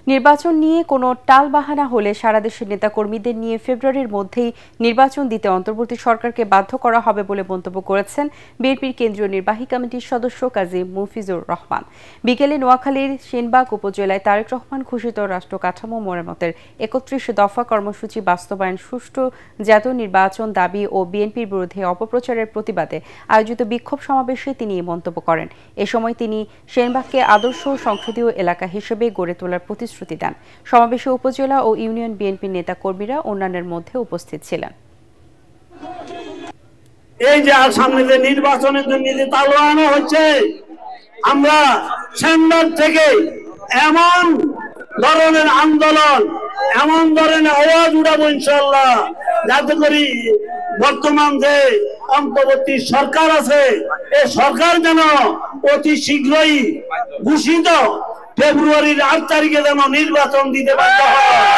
নির্বাচন নিয়ে কোনো টালবাহানা হলে সারা দেশের নেতাকর্মীদের নিয়ে ফেব্রুয়ারির মধ্যেই নির্বাচন দিতে অন্তর্বর্তী সরকারকে বাধ্য করা হবে বলে মন্তব্য করেছেন বিএনপির কেন্দ্রীয় নির্বাহী কমিটির সদস্য কাজী মুফিজুর রহমান। বিকেলে নোয়াখালীর সেনবাগ উপজেলায় তারেক রহমান ঘোষিত রাষ্ট্র কাঠামো মেরামতের ৩১ দফা কর্মসূচি বাস্তবায়ন, সুষ্ঠু জাতীয় নির্বাচন দাবি ও বিএনপির বিরুদ্ধে অপপ্রচারের প্রতিবাদে আয়োজিত বিক্ষোভ সমাবেশে তিনি এই মন্তব্য করেন। এ সময় তিনি সেনবাগকে আদর্শ সংসদীয় এলাকা হিসেবে গড়ে তোলার প্রতিশ্রুতি দেন। সমাবেশে উপজেলা ও ইউনিয়ন বিএনপির নেতা কর্মীরা অন্যান্যের মধ্যে উপস্থিত ছিলেন। এই যে সামনে যে নির্বাচনের জন্য যে তালু আনা হচ্ছে, আমরা সেনবাগ থেকে এমন ধরনের আন্দোলন, এমন ধরনের আওয়াজ উঠাবো ইনশাআল্লাহ, যাতে করে বর্তমান যে অন্তর্বর্তী সরকার আছে, এই সরকার যেন অতি শীঘ্রই ঘোষিত ফেব্রুয়ারির ৮ তারিখে যেন নির্বাচন দিতে বাধ্য হয়।